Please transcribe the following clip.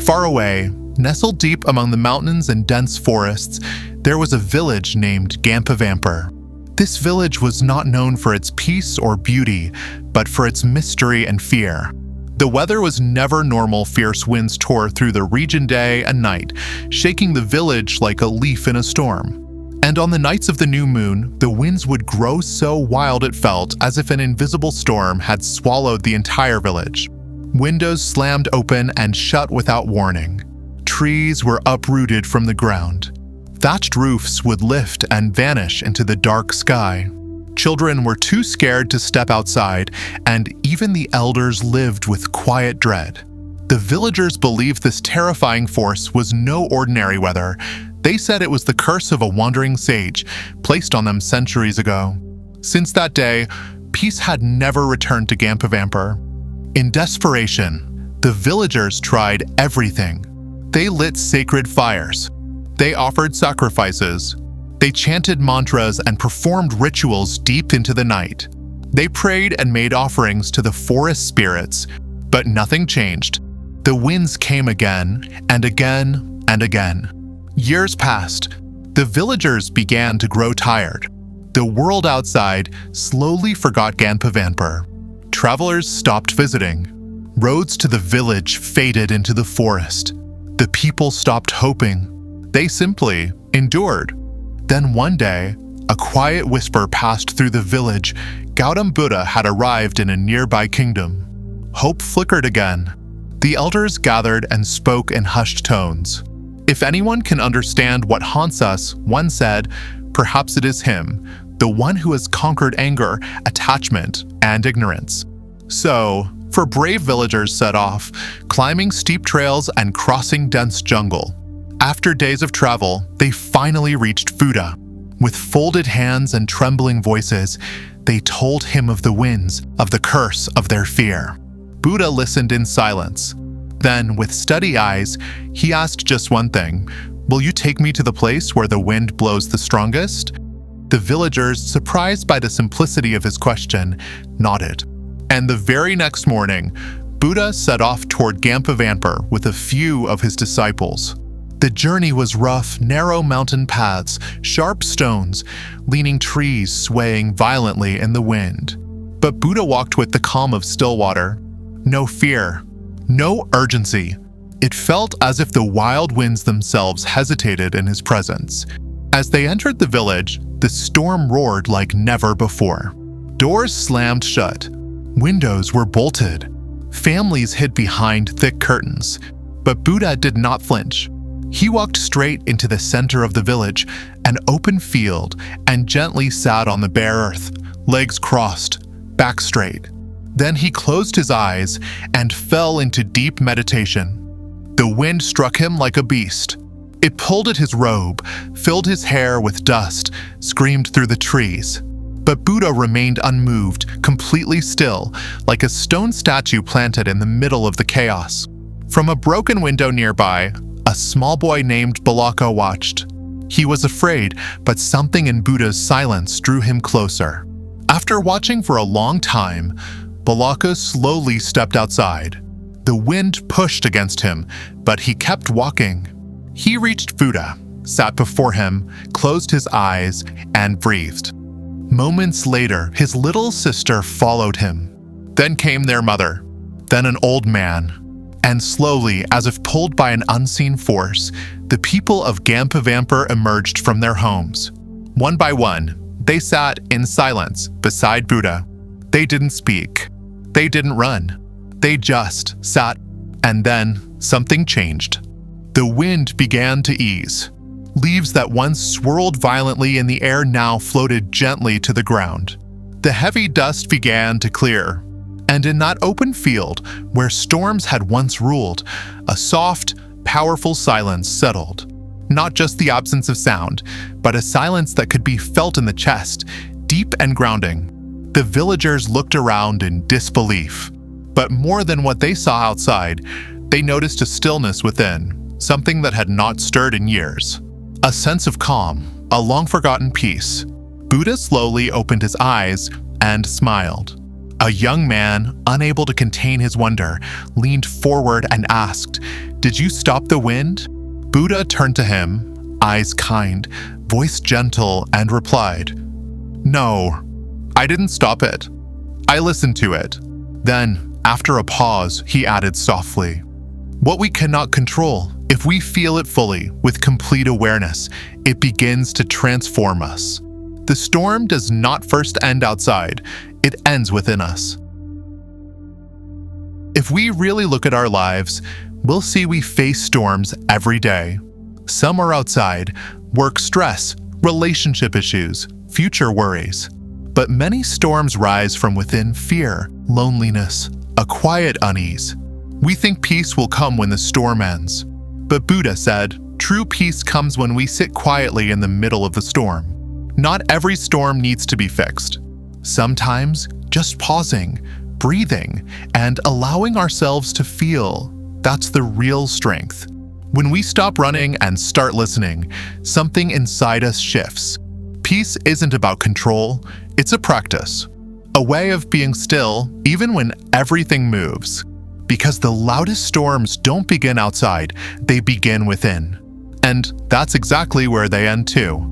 Far away, nestled deep among the mountains and dense forests, there was a village named Gampavampur. This village was not known for its peace or beauty, but for its mystery and fear. The weather was never normal. Fierce winds tore through the region day and night, shaking the village like a leaf in a storm. And on the nights of the new moon, the winds would grow so wild it felt as if an invisible storm had swallowed the entire village. Windows slammed open and shut without warning. Trees were uprooted from the ground. Thatched roofs would lift and vanish into the dark sky. Children were too scared to step outside, and even the elders lived with quiet dread. The villagers believed this terrifying force was no ordinary weather. They said it was the curse of a wandering sage, placed on them centuries ago. Since that day, peace had never returned to Gampavampur. In desperation, the villagers tried everything. They lit sacred fires. They offered sacrifices. They chanted mantras and performed rituals deep into the night. They prayed and made offerings to the forest spirits, but nothing changed. The winds came again and again and again. Years passed. The villagers began to grow tired. The world outside slowly forgot Gampavampur. Travelers stopped visiting. Roads to the village faded into the forest. The people stopped hoping. They simply endured. Then one day, a quiet whisper passed through the village. Gautam Buddha had arrived in a nearby kingdom. Hope flickered again. The elders gathered and spoke in hushed tones. If anyone can understand what haunts us, one said, perhaps it is him, the one who has conquered anger, attachment, and ignorance. So, for brave villagers set off, climbing steep trails and crossing dense jungle. After days of travel, they finally reached Buddha. With folded hands and trembling voices, they told him of the winds, of the curse of their fear. Buddha listened in silence. Then, with steady eyes, he asked just one thing: "Will you take me to the place where the wind blows the strongest?" The villagers, surprised by the simplicity of his question, nodded. And the very next morning, Buddha set off toward Gampavampur with a few of his disciples. The journey was rough, narrow mountain paths, sharp stones, leaning trees swaying violently in the wind. But Buddha walked with the calm of still water. No fear, no urgency. It felt as if the wild winds themselves hesitated in his presence. As they entered the village, the storm roared like never before. Doors slammed shut. Windows were bolted. Families hid behind thick curtains. But Buddha did not flinch. He walked straight into the center of the village, an open field, and gently sat on the bare earth, legs crossed, back straight. Then he closed his eyes and fell into deep meditation. The wind struck him like a beast. It pulled at his robe, filled his hair with dust, screamed through the trees. But Buddha remained unmoved, completely still, like a stone statue planted in the middle of the chaos. From a broken window nearby, a small boy named Balaka watched. He was afraid, but something in Buddha's silence drew him closer. After watching for a long time, Balaka slowly stepped outside. The wind pushed against him, but he kept walking. He reached Buddha, sat before him, closed his eyes, and breathed. Moments later, his little sister followed him. Then came their mother, then an old man. And slowly, as if pulled by an unseen force, the people of Gampavampur emerged from their homes. One by one, they sat in silence beside Buddha. They didn't speak. They didn't run. They just sat, and then something changed. The wind began to ease. Leaves that once swirled violently in the air now floated gently to the ground. The heavy dust began to clear. And in that open field, where storms had once ruled, a soft, powerful silence settled. Not just the absence of sound, but a silence that could be felt in the chest, deep and grounding. The villagers looked around in disbelief. But more than what they saw outside, they noticed a stillness within, something that had not stirred in years. A sense of calm, a long-forgotten peace. Buddha slowly opened his eyes and smiled. A young man, unable to contain his wonder, leaned forward and asked, "Did you stop the wind?" Buddha turned to him, eyes kind, voice gentle, and replied, "No, I didn't stop it. I listened to it." Then, after a pause, he added softly, "What we cannot control, if we feel it fully, with complete awareness, it begins to transform us. The storm does not first end outside, it ends within us." If we really look at our lives, we'll see we face storms every day. Some are outside, work stress, relationship issues, future worries. But many storms rise from within fear, loneliness, a quiet unease. We think peace will come when the storm ends. But Buddha said, true peace comes when we sit quietly in the middle of the storm. Not every storm needs to be fixed. Sometimes, just pausing, breathing, and allowing ourselves to feel, that's the real strength. When we stop running and start listening, something inside us shifts. Peace isn't about control, it's a practice. A way of being still, even when everything moves. Because the loudest storms don't begin outside, they begin within. And that's exactly where they end too.